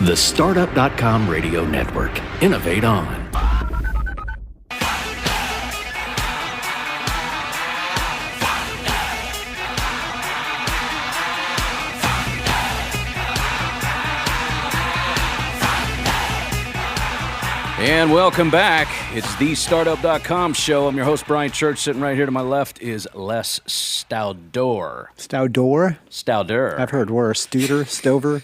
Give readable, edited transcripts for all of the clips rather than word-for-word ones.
The Startup.com Radio Network. Innovate on. And welcome back. It's the Startup.com show. I'm your host, Brian Church. Sitting right here to my left is Les Stauder. Stauder. I've heard worse. Studer, Stover,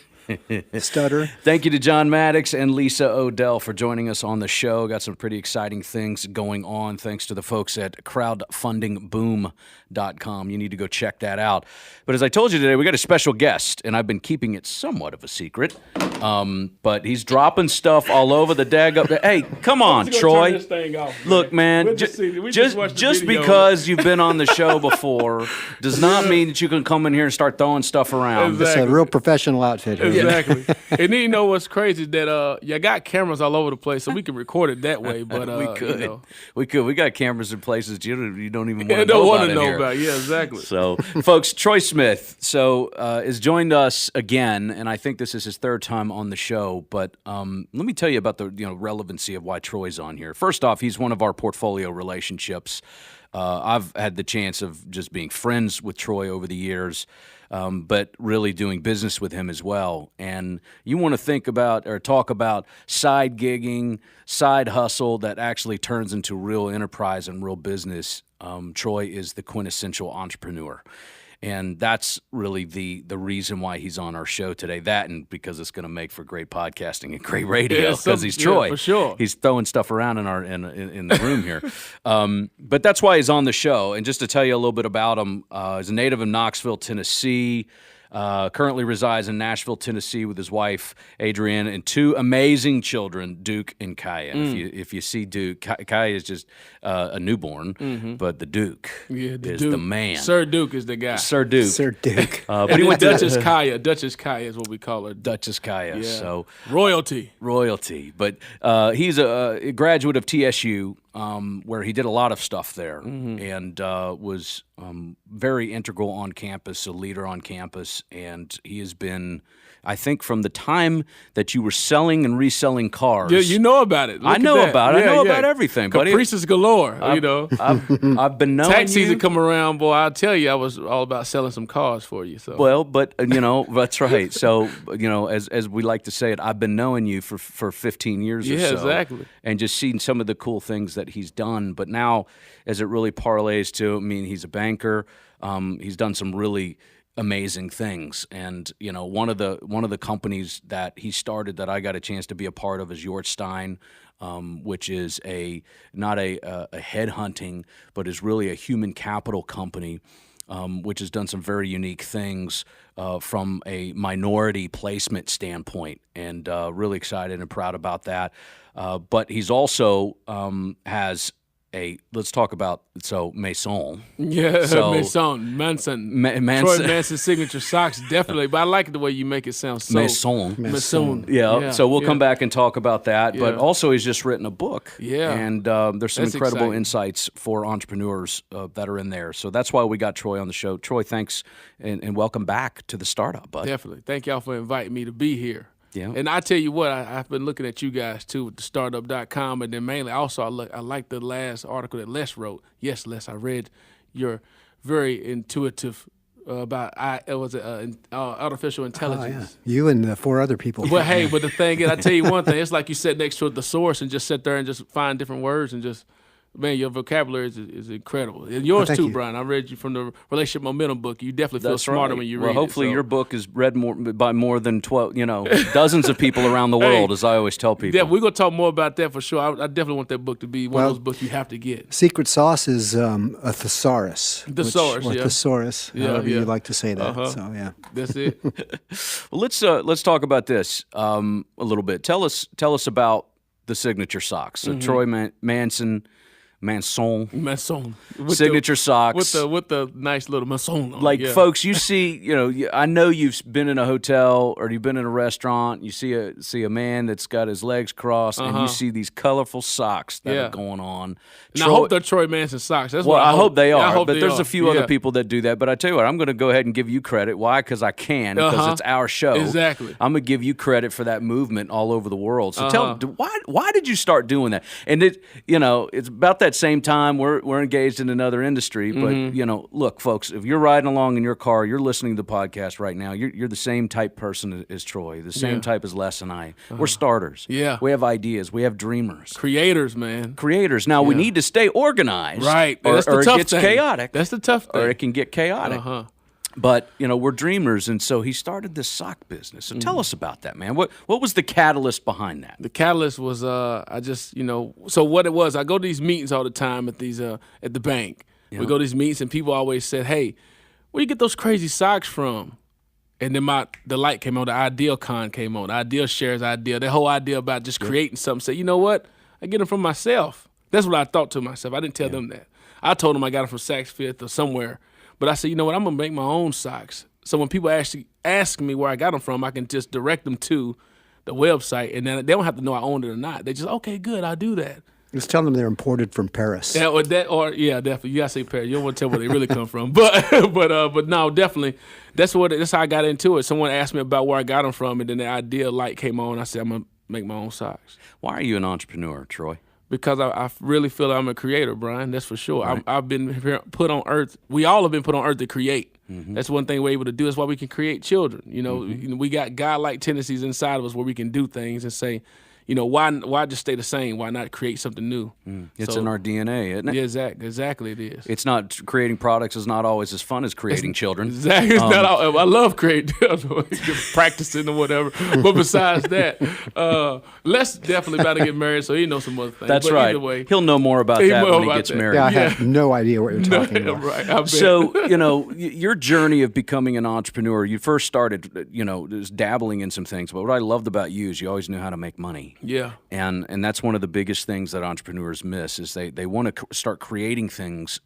Stutter. Thank you to John Maddox and Lisa Odell for joining us on the show. Got some pretty exciting things going on thanks to the folks at crowdfundingboom.com. You need to go check that out. But as I told you today, we got a special guest, and I've been keeping it somewhat of a secret. But he's dropping stuff all over the Hey, come on, Troy. Turn this thing off, man. Look, man, just because you've been on the show before does not mean that you can come in here and start throwing stuff around. It's a real professional outfit here. Exactly. And then you know what's crazy is that you got cameras all over the place, so we can record it that way. But we could. You know. We could. We got cameras in places you don't even want to don't know want about. to know about. Yeah, exactly. So, folks, Troy Smith has joined us again, and I think this is his third time on the show. But let me tell you about the relevancy of why Troy's on here. First off, he's one of our portfolio relationships. I've had the chance of just being friends with Troy over the years, but really doing business with him as well. And you want to think about or talk about side gigging, side hustle that actually turns into real enterprise and real business. Troy is the quintessential entrepreneur. And that's really the reason why he's on our show today. That and because it's going to make for great podcasting and great radio because he's Troy. Yeah, for sure. He's throwing stuff around in the room here. But that's why he's on the show. And just to tell you a little bit about him, he's a native of Knoxville, Tennessee. Currently resides in Nashville, Tennessee with his wife, Adrienne, and two amazing children, Duke and Kaya. If you see Duke, Kaya is just a newborn, but the Duke is the man. Sir Duke is the guy. Sir Duke. Sir Duke. But he went to Duchess Kaya. Duchess Kaya is what we call her. Duchess Kaya. Yeah. So royalty. But he's a graduate of TSU, where he did a lot of stuff there and was very integral on campus, a leader on campus. And he has been, I think, from the time that you were selling and reselling cars. Yeah, you know about it. I know about it. I know about everything. Caprices galore, I've been knowing tax season you. come around, boy, I'll tell you, I was all about selling some cars for you. So. Well, but, that's right. So, as we like to say it, I've been knowing you for 15 years or so. Yeah, exactly. And just seeing some of the cool things that he's done. But now, as it really parlays to, he's a banker. He's done some really amazing things, and one of the companies that he started that I got a chance to be a part of is Yortstein, which is not a headhunting, but is really a human capital company, which has done some very unique things from a minority placement standpoint, and really excited and proud about that. But he's also has let's talk about Maison. Yeah, Manson. Manson. Troy Manson's signature socks, definitely. But I like the way you make it sound so. Maison. Yeah. So we'll come back and talk about that. Yeah. But also he's just written a book. Yeah. And there's some incredible insights for entrepreneurs that are in there. So that's why we got Troy on the show. Troy, thanks and welcome back to the Startup, bud. Definitely. Thank y'all for inviting me to be here. Yeah. And I tell you what, I've been looking at you guys too with the startup.com, and then mainly also I like the last article that Les wrote. Yes, Les, I read your very intuitive about artificial intelligence. Yeah. You and the four other people. But hey, but the thing is, I tell you one thing, it's like you sit next to the source and just sit there and just find different words and just. Man, your vocabulary is incredible. And yours too, Brian. I read you from the Relationship Momentum book. You definitely feel smarter when you read it. Well, hopefully your book is read by more than 12, dosens of people around the world, as I always tell people. Yeah, we're going to talk more about that for sure. I definitely want that book to be one of those books you have to get. Secret sauce is a thesaurus. Thesaurus, or thesaurus, however you like to say that. So, yeah. That's it. Well, let's talk about this a little bit. Tell us about the signature socks. So Troy Manson Manson. With Signature socks. With the nice little Manson on. Like, folks, you see, I know you've been in a hotel or you've been in a restaurant. You see a man that's got his legs crossed, and you see these colorful socks that are going on. And I hope they're Troy Manson socks. That's what I hope they are. I hope but there's are. a few other people that do that. But I tell you what, I'm going to go ahead and give you credit. Why? Because I can. Because it's our show. Exactly. I'm going to give you credit for that movement all over the world. So tell why did you start doing that? And it's about that same time we're engaged in another industry. But look, folks, if you're riding along in your car, you're listening to the podcast right now. You're the same type person as Troy, the same type as Les and I. We're starters. Yeah. We have ideas. We have dreamers. Creators, man. Creators. Now we need to stay organized. Right. Or, That's the or tough it gets thing. chaotic. That's the tough thing. Or it can get chaotic. But we're dreamers, and so he started this sock business. So tell us about that, man. What was the catalyst behind that? The catalyst was I just so what it was. I go to these meetings all the time at these at the bank. We go to these meetings, and people always said, "Hey, where you get those crazy socks from?" And then the light came on. The Ideal Con came on. The Ideal Shares idea. That whole idea about just creating something. Say, you know what? I get them from myself. That's what I thought to myself. I didn't tell them that. I told them I got them from Saks Fifth or somewhere. But I said, you know what? I'm gonna make my own socks. So when people actually ask me where I got them from, I can just direct them to the website, and then they don't have to know I owned it or not. They just, okay, good, I'll do that. Just tell them they're imported from Paris. Yeah, definitely. You gotta say Paris. You don't want to tell where they really come from, but no, definitely. That's how I got into it. Someone asked me about where I got them from, and then the idea light came on. I said, I'm gonna make my own socks. Why are you an entrepreneur, Troy? Because I really feel I'm a creator, Brian. That's for sure. Right. I've been put on earth. We all have been put on earth to create. That's one thing we're able to do. That's why we can create children. We got God-like tendencies inside of us where we can do things and say, why just stay the same? Why not create something new? It's in our DNA, isn't it? Yeah, exactly it is. It's not creating products is not always as fun as creating children. Exactly. I love creating, practicing or whatever. But besides that, Les definitely about to get married, so he knows some other things. That's but right. Either way, he'll know more about that when he gets married. Yeah, I have no idea what you're talking about. Right. I bet. So, your journey of becoming an entrepreneur, you first started, just dabbling in some things. But what I loved about you is you always knew how to make money. Yeah. And that's one of the biggest things that entrepreneurs miss is they want to start creating things,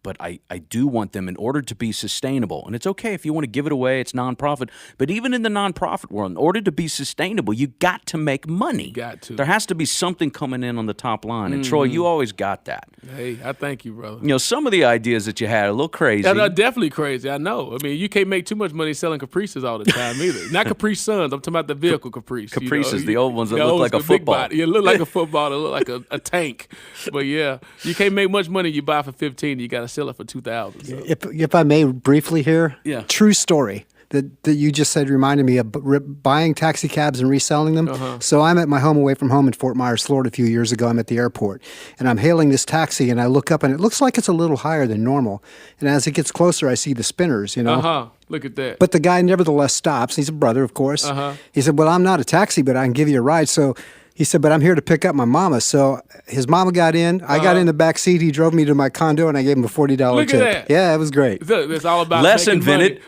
but I do want them in order to be sustainable. And it's okay if you want to give it away, it's nonprofit. But even in the nonprofit world, in order to be sustainable, you got to make money. Got to. There has to be something coming in on the top line. And Troy, you always got that. Hey, I thank you, brother. Some of the ideas that you had are a little crazy. Yeah, definitely crazy. I know. I mean, you can't make too much money selling Caprices all the time either. Not Capri Suns. I'm talking about the vehicle Caprice. Caprices, the old ones that look like a football. It look like a football. It look like a tank. But yeah, you can't make much money. You buy for $15. You got to sell it for $2,000. So. If I may briefly here, true story that you just said reminded me of buying taxi cabs and reselling them. So I'm at my home away from home in Fort Myers, Florida a few years ago. I'm at the airport, and I'm hailing this taxi, and I look up, and it looks like it's a little higher than normal. And as it gets closer, I see the spinners, Look at that. But the guy nevertheless stops. He's a brother, of course. He said, well, I'm not a taxi, but I can give you a ride. So he said, but I'm here to pick up my mama. So his mama got in. I got in the back seat. He drove me to my condo, and I gave him a $40 Look tip. at that. Yeah, it was great. It's all about Les making money.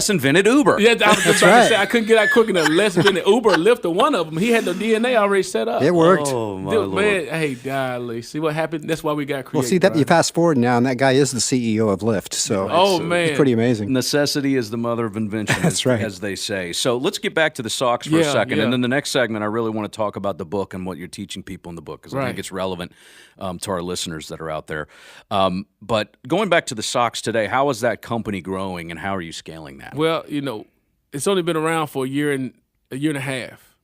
invented Uber. Yeah, I was just about right. to say, I couldn't get out quick enough. Les invented Uber, Lyft, or one of them. He had the DNA already set up. It worked. Oh, my Dude, Lord. man, hey, golly. See what happened? That's why we got creative. Well, see, that you fast forward now, and that guy is the CEO of Lyft. So man. it's pretty amazing. Necessity is the mother of invention, That's right. as they say. So let's get back to the socks for a second. Yeah. And then the next segment, I really want to talk about the book and what you're teaching people in the book, because I think it's relevant to our listeners that are out there. But going back to the socks today, how is that company growing, and how are you scaling that? Well, it's only been around for a year and a half.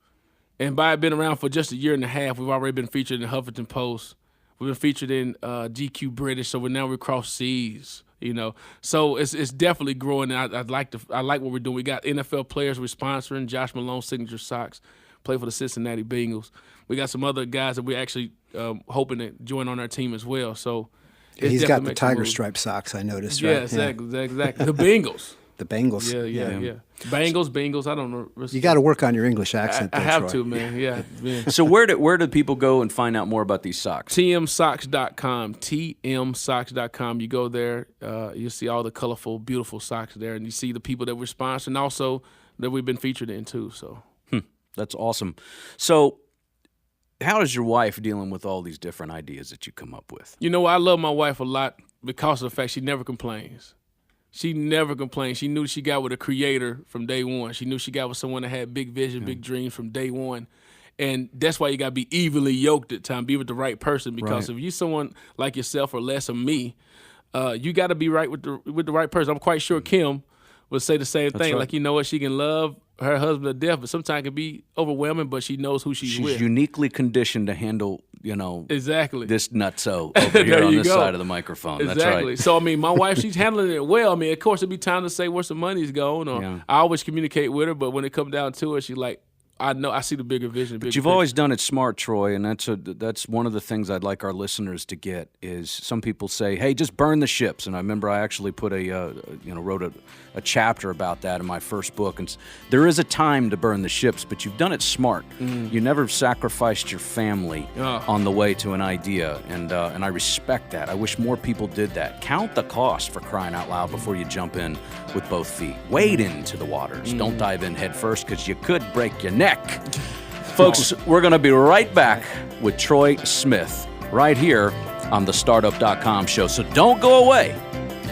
And by it being around for just a year and a half, we've already been featured in Huffington Post. We've been featured in GQ British, so we're across seas. So it's definitely growing. And I like what we're doing. We got NFL players we're sponsoring. Josh Malone signature socks, play for the Cincinnati Bengals. We got some other guys that we're actually hoping to join on our team as well. So he's got the tiger stripe socks, I noticed. Yeah, right? exactly. The Bengals. The Bengals. Yeah. Bengals. I don't know. You got to work on your English accent. I though, have Troy. to, man. Yeah. So where do people go and find out more about these socks? tmsocks.com. tmsocks.com. You go there, you'll see all the colorful, beautiful socks there, and you see the people that we're sponsoring, also that we've been featured in too. So That's awesome. So how is your wife dealing with all these different ideas that you come up with? You know, I love my wife a lot because of the fact she never complains. She never complained. She knew she got with a creator from day one. She knew she got with someone that had big vision, big dreams from day one. And that's why you got to be evenly yoked at time, be with the right person. Because if you someone like yourself or less of me, you got to be right with the right person. I'm quite sure Kim would say the same thing. Like, you know what, she can love her husband to death, but sometimes it can be overwhelming, but she knows who she's with. She's uniquely conditioned to handle, exactly this nutso over here on this side of the microphone. Exactly. That's right. So, I mean, my wife, she's handling it well. I mean, of course, it'd be time to say where some money's going, or I always communicate with her, but when it comes down to it, she's like, I know, I see the bigger vision. But you've always done it smart, Troy, and that's one of the things I'd like our listeners to get is some people say, hey, just burn the ships. And I remember I actually put wrote a chapter about that in my first book. And there is a time to burn the ships, but you've done it smart. You never sacrificed your family on the way to an idea, and I respect that. I wish more people did that. Count the cost, for crying out loud, before you jump in with both feet. Wade into the waters. Don't dive in head first, because you could break your neck. Folks, we're going to be right back with Troy Smith right here on the Startup.com show. So don't go away.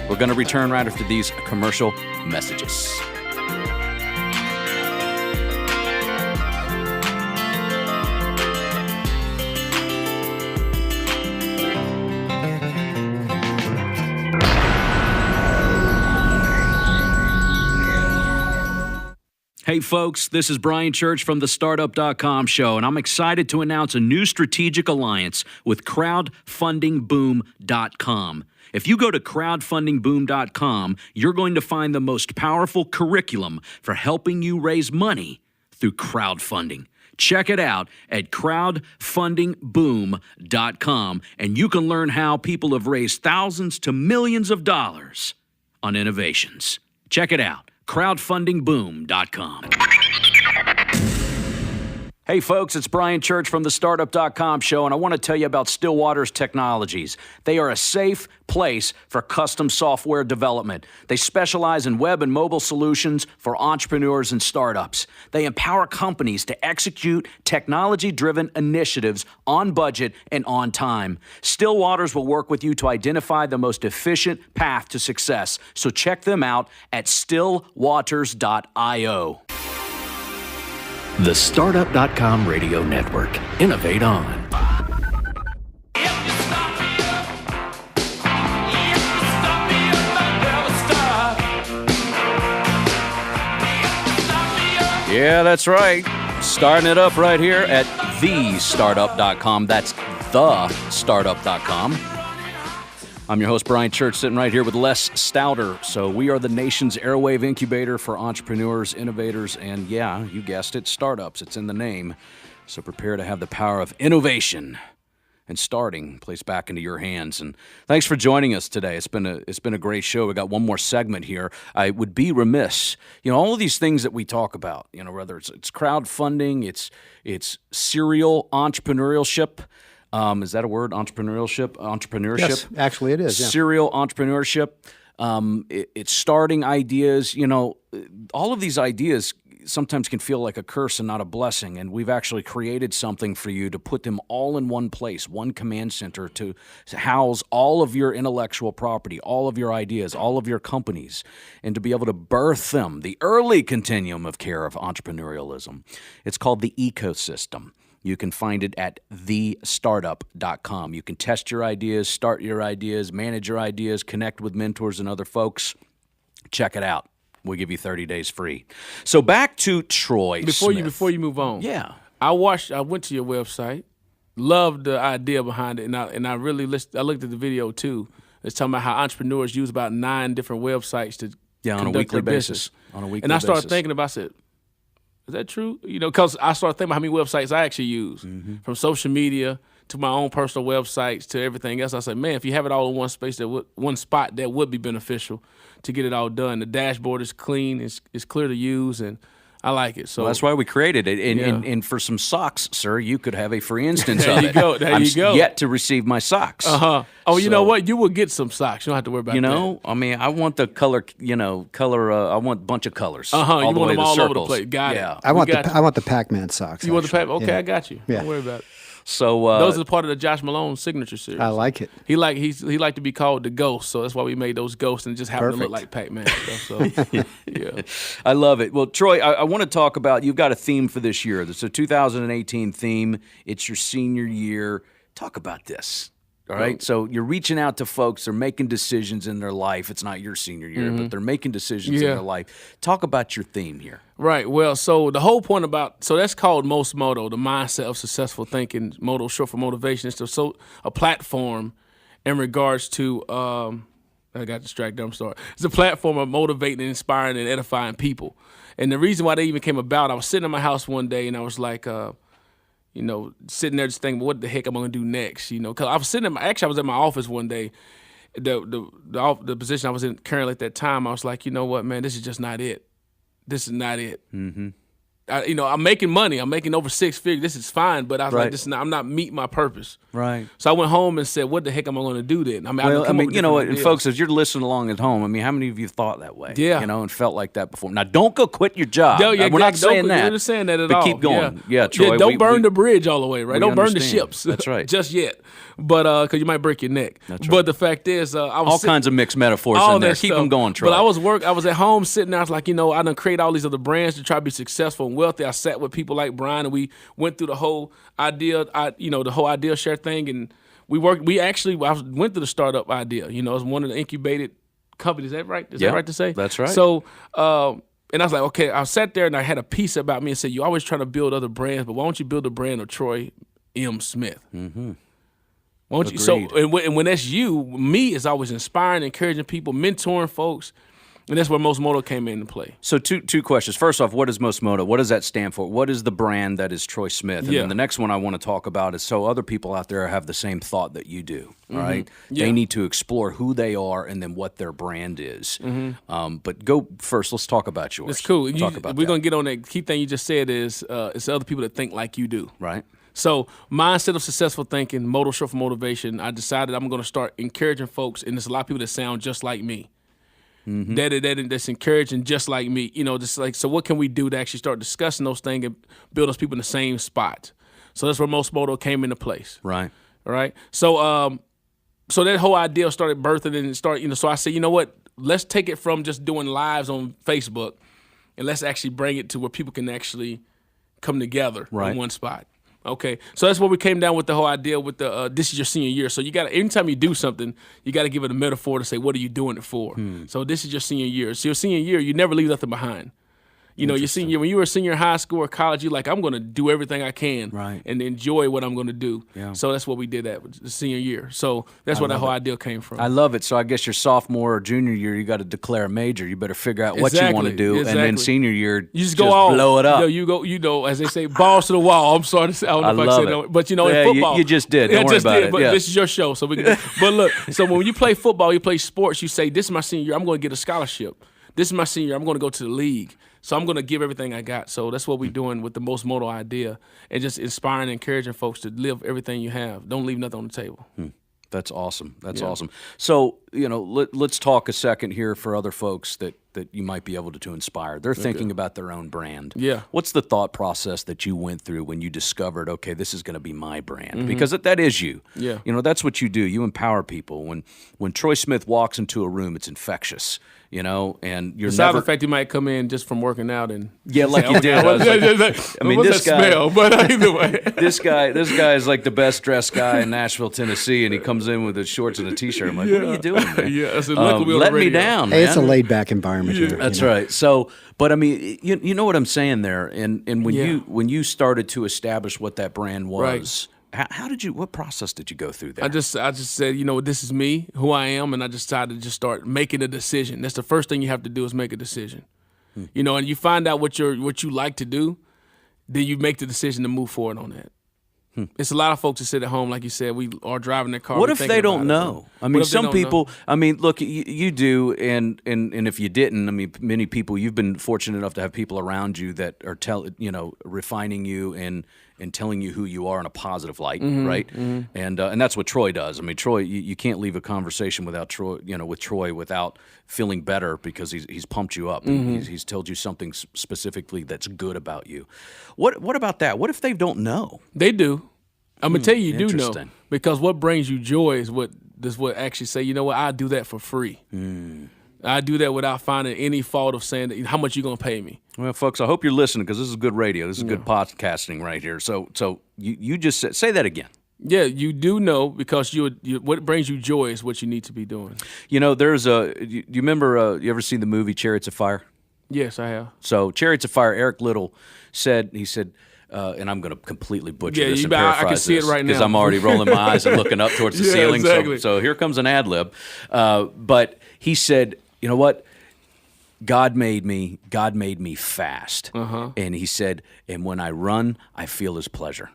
We're going to return right after these commercial messages. Hey folks, this is Brian Church from the Startup.com show, and I'm excited to announce a new strategic alliance with crowdfundingboom.com. If you go to crowdfundingboom.com, you're going to find the most powerful curriculum for helping you raise money through crowdfunding. Check it out at crowdfundingboom.com, and you can learn how people have raised thousands to millions of dollars on innovations. Check it out. crowdfundingboom.com. Hey folks, it's Brian Church from the Startup.com show, and I want to tell you about Stillwater's Technologies. They are a safe place for custom software development. They specialize in web and mobile solutions for entrepreneurs and startups. They empower companies to execute technology-driven initiatives on budget and on time. Stillwaters will work with you to identify the most efficient path to success. So check them out at stillwaters.io. The Startup.com Radio Network. Innovate on. Yeah, that's right. Starting it up right here at thestartup.com. That's thestartup.com. I'm your host, Brian Church, sitting right here with Les Stouter. So we are the nation's airwave incubator for entrepreneurs, innovators, and yeah, you guessed it, startups. It's in the name. So prepare to have the power of innovation and starting placed back into your hands. And thanks for joining us today. It's been a great show. We got one more segment here. I would be remiss, all of these things that we talk about, whether it's crowdfunding, it's serial entrepreneurship. Is that a word? Entrepreneurship? Yes, actually it is. Yeah. Serial entrepreneurship. It's starting ideas. All of these ideas sometimes can feel like a curse and not a blessing. And we've actually created something for you to put them all in one place, one command center to house all of your intellectual property, all of your ideas, all of your companies, and to be able to birth them, the early continuum of care of entrepreneurialism. It's called the ecosystem. You can find it at thestartup.com. You can test your ideas, start your ideas, manage your ideas, connect with mentors and other folks. Check it out. We'll give you 30 days free. So back to Troy Smith. Before you move on. Yeah. I went to your website, loved the idea behind it, and I really looked at the video too. It's talking about how entrepreneurs use about 9 different websites to on a weekly basis. And I started thinking about it. Is that true? Because I started thinking about how many websites I actually use, from social media to my own personal websites to everything else. I said, man, if you have it all in one space, one spot, that would be beneficial to get it all done. The dashboard is clean, it's clear to use, and I like it. So that's why we created it. And for some socks, sir, you could have a free instance of it. There you go. I'm yet to receive my socks. Oh, you know what? You will get some socks. You don't have to worry about that. I mean, I want the color. I want a bunch of colors. You all the want way them to all circles. over the place. Got it. I want the Pac-Man socks. You want the Pac-Man? Okay, yeah. I got you. Yeah. Don't worry about it. So those are part of the Josh Malone signature series. I like it. He liked to be called the Ghost, so that's why we made those ghosts, and it just happened to look like Pac-Man stuff. So yeah, I love it. Well, Troy, I want to talk about, you've got a theme for this year. It's a 2018 theme. It's your senior year. Talk about this. All right. So you're reaching out to folks. They're making decisions in their life. It's not your senior year, but they're making decisions in their life. Talk about your theme here. Right. Well, so the whole point so that's called Most Moto, the mindset of successful thinking. Moto, short for motivation. It's a platform in regards to, I got distracted. I'm sorry. It's a platform of motivating, inspiring, and edifying people. And the reason why they even came about, I was sitting in my house one day and I was like, sitting there just thinking, what the heck am I going to do next? Because I was I was at my office one day. The position I was in currently at that time, I was like, you know what, man, this is just not it. This is not it. Mm-hmm. I'm making money. I'm making over 6 figures. This is fine, but I was like, I'm not meeting my purpose. Right. So I went home and said, what the heck am I going to do then? You know what, and folks, as you're listening along at home, how many of you thought that way? Yeah. And felt like that before. Now, don't go quit your job. No, yeah, we're not saying that. We're not saying that at but all. Keep going. Yeah, Troy. Don't burn the bridge all the way, right? Don't burn the ships. That's right. Just yet. But because you might break your neck. That's right. But the fact is, I was all kinds of mixed metaphors in there. Keep them going, Troy. But I was at home sitting there. I was like, I done create all these other brands to try to be successful and wealthy. I sat with people like Brian, and we went through the whole idea, the whole idea share thing, and I went through the startup idea. It was one of the incubated companies. Is that right? Is that right to say? That's right. So, and I was like, okay, I sat there and I had a piece about me and said, you always trying to build other brands, but why don't you build a brand of Troy M. Smith? Mm-hmm. Why don't you? So, and when that's you, me is always inspiring, encouraging people, mentoring folks. And that's where Most Moto came into play. So two questions. First off, what is Most Moto? What does that stand for? What is the brand that is Troy Smith? And then the next one I want to talk about is so other people out there have the same thought that you do, right? Yeah. They need to explore who they are and then what their brand is. Mm-hmm. But go first. Let's talk about yours. It's cool. We're going to get on that. Key thing you just said is it's other people that think like you do. Right. So mindset of successful thinking, Moto short for motivation, I decided I'm going to start encouraging folks, and there's a lot of people that sound just like me. Mm-hmm. That's encouraging just like me, just like, so what can we do to actually start discussing those things and build those people in the same spot? So that's where Most Moto came into place. Right. All right. So so that whole idea started birthing and so I said, you know what, let's take it from just doing lives on Facebook and let's actually bring it to where people can actually come together in one spot. Okay, so that's what we came down with the whole idea with the this is your senior year. So you got anytime you do something, you got to give it a metaphor to say what are you doing it for. So this is your senior year. So your senior year, you never leave nothing behind. Your senior year, when you were a senior in high school or college, you're like, I'm going to do everything I can and enjoy what I'm going to do. Yeah. So that's what we did at the senior year. So that's where that whole idea came from. I love it. So I guess your sophomore or junior year, you got to declare a major. You better figure out what you want to do. And then senior year, you just go all blow it up. You go, as they say, balls to the wall. I'm sorry to say, I don't know if I said that. But in football. You just did. Don't worry about it. But this is your show. So but look, so when you play football, you play sports, you say, this is my senior year, I'm going to get a scholarship. This is my senior year, I'm going to go to the league. So I'm going to give everything I got. So that's what we're doing with the Most Moto idea and just inspiring and encouraging folks to live everything you have. Don't leave nothing on the table. That's awesome. That's awesome. So, let's talk a second here for other folks that you might be able to inspire. They're thinking about their own brand. Yeah. What's the thought process that you went through when you discovered, okay, this is going to be my brand? Because that is you. Yeah. That's what you do. You empower people. When Troy Smith walks into a room, it's infectious. And you're besides the fact you might come in just from working out and like you did. This guy. Smell, but either way, this guy is like the best dressed guy in Nashville, Tennessee, and he comes in with his shorts and a t-shirt. I'm like, what are you doing, man? Let me down, man. Hey, it's a laid back environment here. That's right. So, but you know what I'm saying there, and when you started to establish what that brand was. How did you? What process did you go through there? I just said, this is me, who I am, and I just decided to just start making a decision. That's the first thing you have to do is make a decision. And you find out what you like to do, then you make the decision to move forward on that. It's a lot of folks that sit at home, like you said, we are driving their car. What if they don't know? Some people. Look, you do, and if you didn't, many people. You've been fortunate enough to have people around you that are refining you and telling you who you are in a positive light, right? Mm-hmm. And that's what Troy does. Troy, you can't leave a conversation without Troy, with Troy without feeling better because he's pumped you up. He's told you something specifically that's good about you. What about that? What if they don't know? They do. I'm gonna tell you, you do know, Interesting. because what brings you joy is what actually say. You know what? I do that for free. I do that without finding any fault of saying that, how much you gonna pay me. Well, folks, I hope you're listening because this is good radio. This is good podcasting right here. So you just say that again. Yeah, you do know, because you what brings you joy is what you need to be doing. You know, there's a. You remember? You ever seen the movie Chariots of Fire? Yes, I have. So Chariots of Fire. Eric Little said. He said. And I'm going to completely butcher Yeah, this and I paraphrase can see it right because now. I'm already rolling my eyes and looking up towards the Yeah, ceiling. exactly. So here comes an ad lib. But he said, you know what? God made me fast. And he said, and when I run, I feel his pleasure.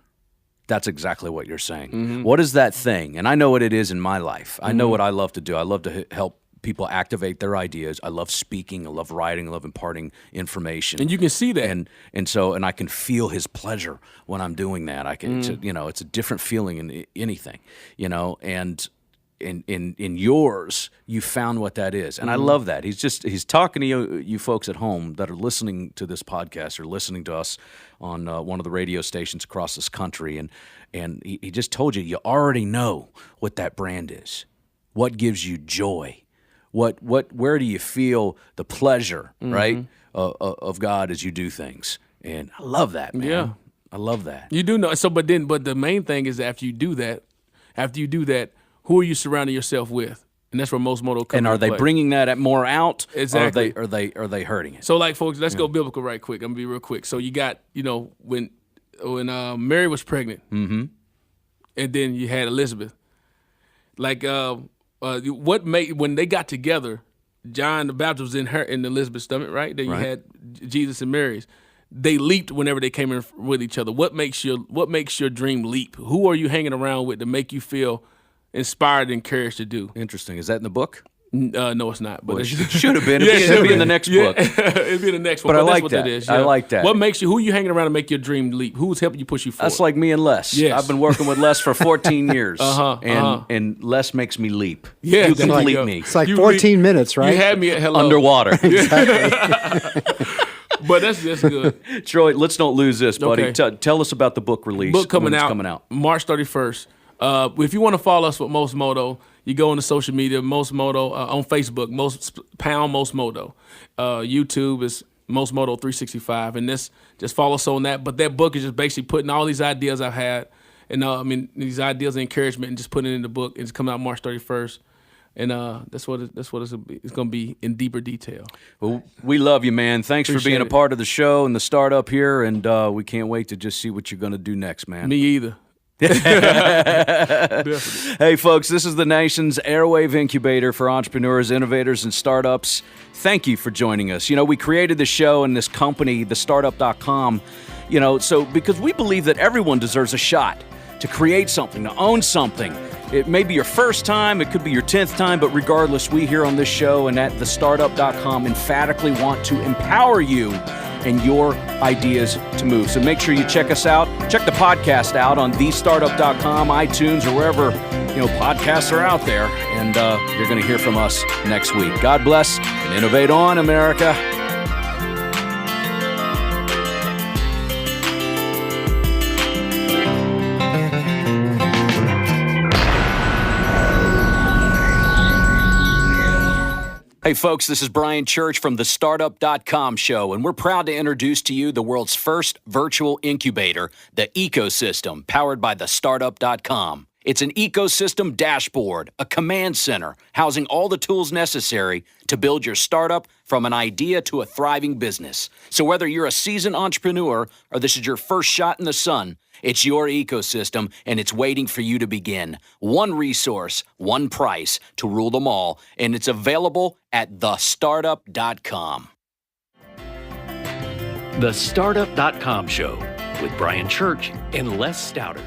That's exactly what you're saying. What is that thing? And I know what it is in my life. I know what I love to do. I love to help people activate their ideas. I love speaking. I love writing. I love imparting information. And you can see that. And I can feel his pleasure when I'm doing that. I can, it's a different feeling in anything, and in yours, you found what that is. And I love that. He's talking to you folks at home that are listening to this podcast or listening to us on one of the radio stations across this country. And he just told you already know what that brand is. What gives you joy? Where do you feel the pleasure, right, of God as you do things? And I love that, man. Yeah. I love that. You do know. So, but the main thing is after you do that, who are you surrounding yourself with? And that's where most moto comes. And are they bringing that more out? Exactly. Or are they hurting it? So, like, folks, let's go biblical right quick. I'm gonna be real quick. So you got, when Mary was pregnant, and then you had Elizabeth. Like, when they got together, John the Baptist was in Elizabeth's stomach, right? Then you had Jesus and Mary's. They leaped whenever they came in with each other. What makes your dream leap? Who are you hanging around with to make you feel inspired and encouraged to do? Interesting. Is that in the book? No, it's not. But it should have been. It should be in the next book. It'd be in the next one. But I like that's what that. It is. I like that. What makes you? Who you hanging around to make your dream leap? Who's helping you push you forward? That's like me and Les. Yes. I've been working with Les for 14 years. And Les makes me leap. Yeah, you there complete you go. me. It's like 14 minutes, right? You had me at hello. Underwater. But that's good. Troy, let's don't lose this, buddy. Okay. Tell us about the book release. Book coming when it's out. coming out. March 31st. If you want to follow us with Most Moto, you go into social media, Most Moto, on Facebook, Most Moto. YouTube is Most Moto 365, and just follow us on that. But that book is just basically putting all these ideas I've had, and these ideas of encouragement, and just putting it in the book. It's coming out March 31st. And that's what it's going to be in deeper detail. Well, we love you, man. Thanks for being a it. part of the show and the startup here, and we can't wait to just see what you're going to do next, man. Me either. Hey, folks, this is the nation's airwave incubator for entrepreneurs, innovators, and startups. Thank you for joining us. We created the show and this company, thestartup.com, so because we believe that everyone deserves a shot to create something, to own something. It may be your first time, it could be your 10th time, but regardless, we here on this show and at thestartup.com emphatically want to empower you and your ideas to move. So make sure you check us out. Check the podcast out on thestartup.com, iTunes, or wherever podcasts are out there. And you're going to hear from us next week. God bless and innovate on, America. Hey folks, this is Brian Church from the Startup.com show, and we're proud to introduce to you the world's first virtual incubator, the Ecosystem, powered by the Startup.com. It's an ecosystem dashboard, a command center, housing all the tools necessary to build your startup from an idea to a thriving business. So whether you're a seasoned entrepreneur or this is your first shot in the sun, it's your ecosystem, and it's waiting for you to begin. One resource, one price to rule them all, and it's available at thestartup.com. The Startup.com show with Brian Church and Les Stouter.